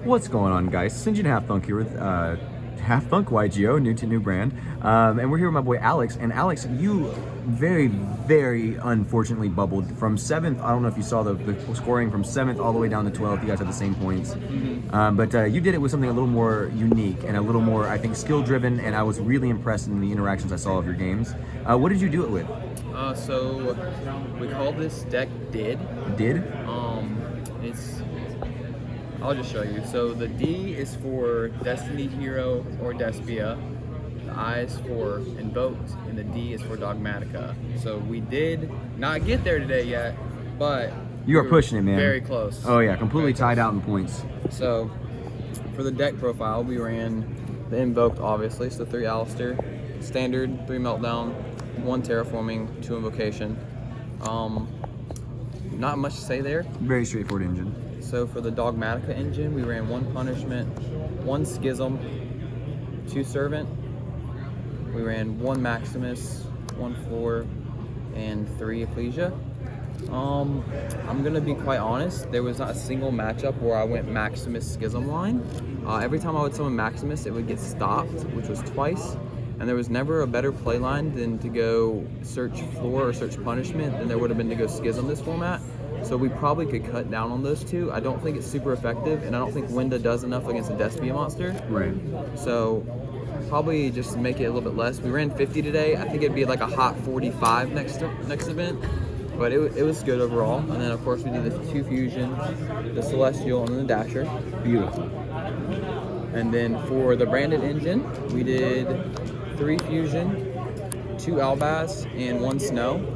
What's going on, guys? Sinjin Half Thunk here with Half Thunk YGO, new brand, and we're here with my boy Alex. And Alex, you very unfortunately bubbled from 7th. I don't know if you saw the scoring from 7th all the way down to 12th. You guys had the same points, but you did it with something a little more unique and a little more, I think, skill driven. And I was really impressed in the interactions I saw of your games. What did you do it with? So we call this deck D.I.D. Did? I'll just show you. So the D is for Destiny Hero or Despia, the I is for Invoked, and the D is for Dogmatika. So we did not get there today yet, but you are pushing it, man. Very close. Oh yeah, completely tied out in points. So for the deck profile, we ran the Invoked, obviously, so 3 Alistair, standard, 3 Meltdown, 1 Terraforming, 2 Invocation. Not much to say there. Very straightforward engine. So for the Dogmatika engine, we ran 1 Punishment, 1 Schism, 2 Servant. We ran 1 Maximus, 1 Floor, and 3 Ecclesia. I'm gonna be quite honest, there was not a single matchup where I went Maximus Schism line. Every time I would summon Maximus, it would get stopped, which was twice. And there was never a better play line than to go search Floor or search Punishment than there would have been to go Schism this format. So we probably could cut down on those two. I don't think it's super effective, and I don't think Winda does enough against a Despia monster. Right. So probably just make it a little bit less. We ran 50 today. I think it'd be like a hot 45 next event. But it was good overall. And then of course we did the 2 Fusion, the Celestial, and then the Dasher. Beautiful. And then for the branded engine, we did 3 Fusion, 2 Albaz, and 1 Snow.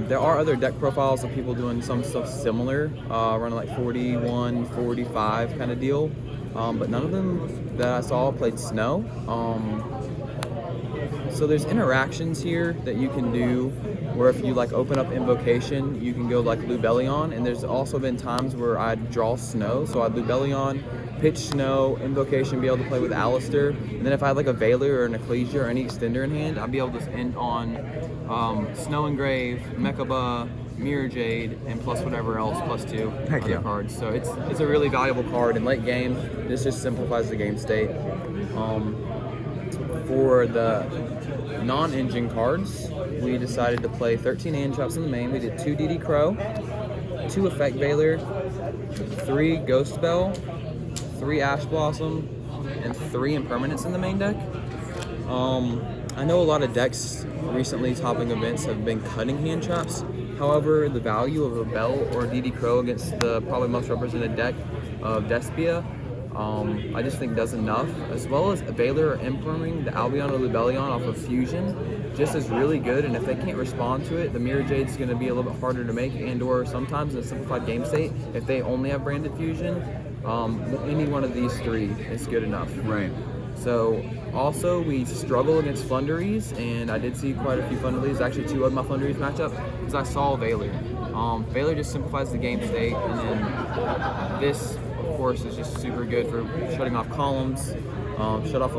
There are other deck profiles of people doing some stuff similar, running like 41, 45 kind of deal, but none of them that I saw played Snow. So there's interactions here that you can do where if you like open up Invocation, you can go like Lubellion, and there's also been times where I'd draw Snow, so I'd Lubellion, pitch Snow, Invocation, be able to play with Alistair, and then if I had like a Veiler or an Ecclesia or any extender in hand, I'd be able to end on Snow Engrave, Mechaba, Mirror Jade, and plus whatever else, +2 Heck other yeah. cards. So it's a really valuable card in late game. This just simplifies the game state. For the non-engine cards, we decided to play 13 hand traps in the main. We did 2 D.D. Crow, 2 Effect Veiler, 3 Ghost Bell, 3 Ash Blossom, and 3 Impermanence in the main deck. I know a lot of decks recently topping events have been cutting hand traps. However, the value of a Bell or D.D. Crow against the probably most represented deck of Despia, I just think does enough, as well as a Veiler or Imperming, the Albion or Lubellion off of Fusion, just is really good, and if they can't respond to it, the Mirror Jade's going to be a little bit harder to make, and or sometimes in a simplified game state, if they only have branded Fusion, any one of these 3 is good enough. Right. So also we struggle against Flunderies, and I did see quite a few Flunderies, actually 2 of my Flunderies matchup, because I saw Veiler. Veiler just simplifies the game state, and then this, of course, is just super good for shutting off columns. I shut off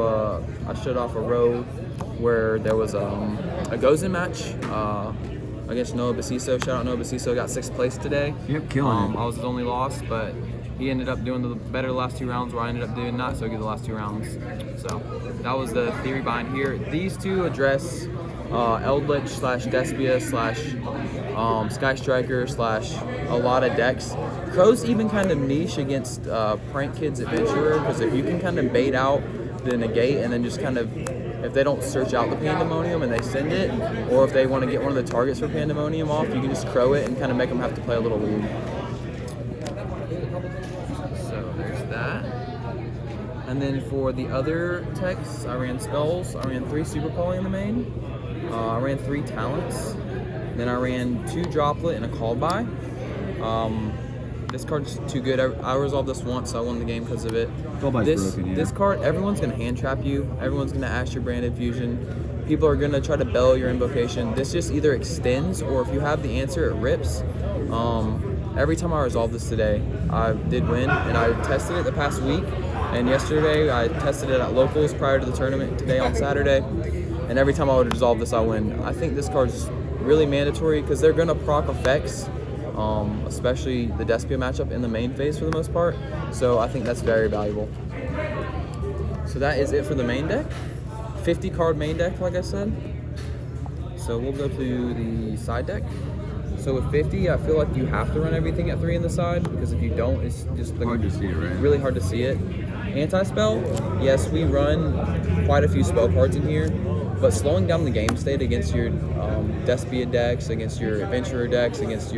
a row where there was a Gozen match against Noah Basiso. Shout out Noah Basiso, got 6th place today. Yep, killing it. I was his only loss, but he ended up doing the better last 2 rounds, where I ended up doing not so good the last 2 rounds. So that was the theory behind here. These 2 address Eldritch / Despia / Sky Striker / a lot of decks. Crow's even kind of niche against Prank Kids Adventurer, because if you can kind of bait out the negate and then just kind of, if they don't search out the Pandemonium and they send it, or if they want to get one of the targets for Pandemonium off, you can just Crow it and kind of make them have to play a little weird. So there's that. And then for the other techs, I ran spells. I ran 3 Super Poly in the main. I ran 3 talents. Then I ran 2 Droplet and a Call By. This card's too good. I resolved this once, so I won the game because of it. This card, everyone's going to hand trap you. Everyone's going to Ash your branded Fusion. People are going to try to bell your Invocation. This just either extends, or if you have the answer, it rips. Every time I resolved this today, I did win, and I tested it the past week. And yesterday, I tested it at locals prior to the tournament today on Saturday. And every time I would resolve this, I win. I think this card's really mandatory because they're going to proc effects especially the Despia matchup in the main phase for the most part. So I think that's very valuable. So that is it for the main deck. 50 card main deck, like I said. So we'll go to the side deck. So with 50, I feel like you have to run everything at 3 in the side, because if you don't, it's just hard to see it, right? Really hard to see it. Anti-spell, yes, we run quite a few spell cards in here, but slowing down the game state against your Despia decks, against your Adventurer decks, against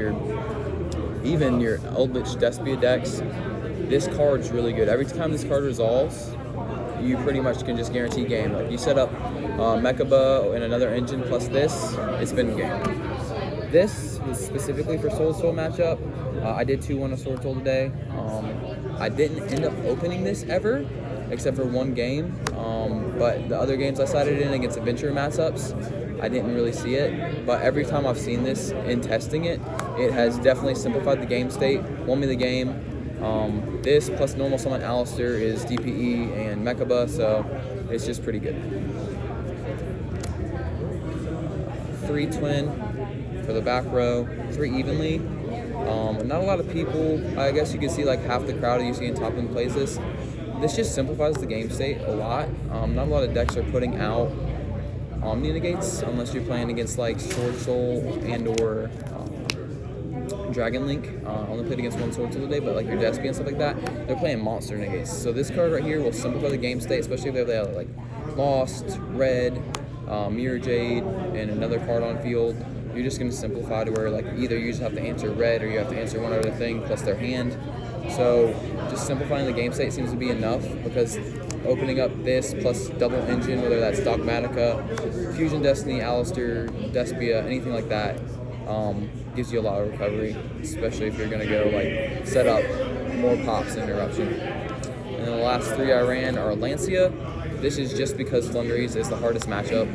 even your Eldritch Despia decks, this card's really good. Every time this card resolves, you pretty much can just guarantee game. Like you set up Mechaba and another engine plus this, it's been game. This was specifically for Soul Soul matchup. I did 2-1 a Sword Soul today. I didn't end up opening this ever, except for one game. But the other games I sided in against Adventure matchups, I didn't really see it. But every time I've seen this in testing it, it has definitely simplified the game state, won me the game. This plus normal summon Alistair is DPE and Mechaba, so it's just pretty good. 3 twin for the back row, 3 evenly. Not a lot of people, I guess you can see like half the crowd you see in top end places. This just simplifies the game state a lot. Not a lot of decks are putting out Omni Negates unless you're playing against like Sword Soul and or Dragon Link. Only played against one Sword Soul today, but like your Despia and stuff like that, they're playing Monster Negates. So this card right here will simplify the game state, especially if they have like Lost, Red, Mirror Jade, and another card on field. You're just going to simplify to where like either you just have to answer red or you have to answer one other thing plus their hand. So just simplifying the game state seems to be enough, because opening up this plus double engine, whether that's Dogmatika, Fusion Destiny, Alistair, Despia, anything like that, gives you a lot of recovery, especially if you're going to go like set up more pops and interruption. And then the last 3 I ran are Lancia. This is just because Flundries is the hardest matchup.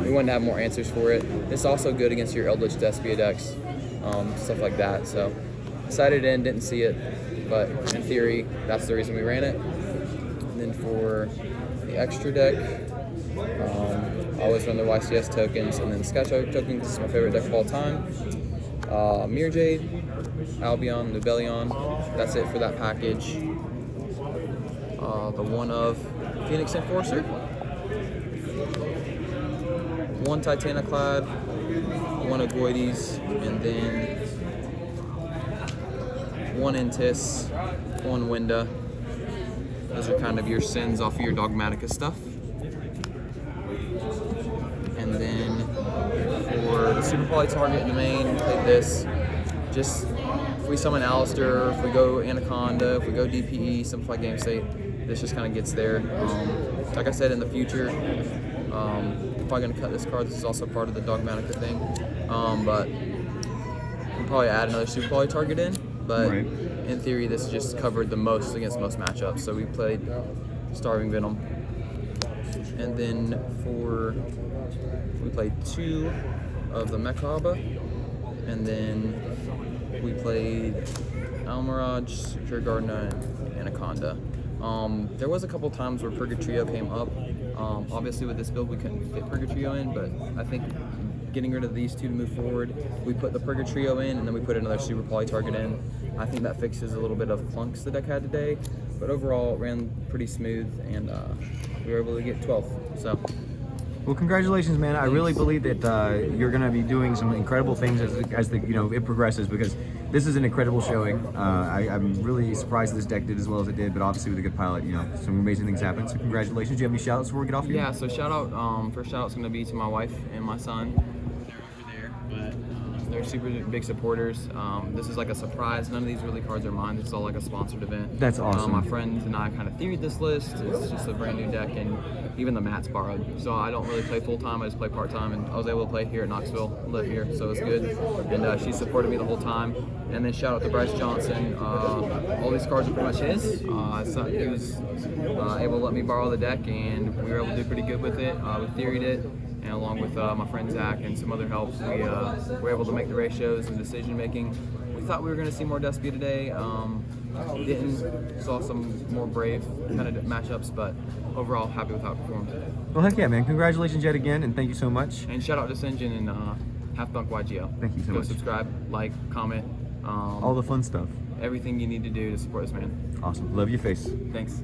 We wanted to have more answers for it. It's also good against your Eldritch Despia decks, stuff like that. So decided in, didn't see it, but in theory, that's the reason we ran it. And then for the extra deck, I always run the YCS tokens and then Sketch tokens. This is my favorite deck of all time. Mirror Jade, Albion, Nubelion. That's it for that package. The one of Phoenix Enforcer, 1 Titaniclad, 1 Agoides, and then 1 Intis, 1 Winda. Those are kind of your sins off of your Dogmatika stuff. And then for the Super Poly target in the main, we played this. Just if we summon Alistair, if we go Anaconda, if we go DPE, simplify game state, this just kind of gets there. Like I said, in the future, I'm probably going to cut this card. This is also part of the Dogmatika thing. But we'll probably add another Super Poly target in. But right. In theory, this just covered the most against most matchups. So we played Starving Venom. And then we played 2 of the Mechaba. And then we played Almirage, Secure Gardener, and Anaconda. There was a couple times where Purgatrio came up. Obviously with this build we couldn't fit Purgatrio in, but I think getting rid of these 2 to move forward, we put the Purgatrio in and then we put another Super Poly target in. I think that fixes a little bit of clunks the deck had today, but overall it ran pretty smooth and we were able to get 12th. So. Well, congratulations, man. I really believe that you're going to be doing some incredible things as the it progresses, because this is an incredible showing. I'm really surprised this deck did as well as it did, but obviously with a good pilot, some amazing things happen. So congratulations. Do you have any shout-outs before we get off here? Yeah, so first shout-out's going to be to my wife and my son. They're over there, but they're super big supporters. This is like a surprise. None of these really cards are mine. This is all like a sponsored event. That's awesome. My friends and I kind of theoried this list. It's just a brand new deck, and even the mat's borrowed. So I don't really play full-time, I just play part-time, and I was able to play here at Knoxville, live here, so it's good. And she supported me the whole time. And then shout out to Bryce Johnson. All these cards are pretty much his. He was able to let me borrow the deck, and we were able to do pretty good with it. We theoried it, and along with my friend Zach and some other helps, we were able to make the ratios and decision making. We thought we were going to see more Despia today. Didn't. Saw some more brave kind of matchups, but overall happy with how it performed. Well, heck yeah, man. Congratulations yet again, and thank you so much. And shout out to Sinjin and Half Thunk YGO. Thank you so Go much. subscribe, like, comment. All the fun stuff. Everything you need to do to support this man. Awesome. Love your face. Thanks.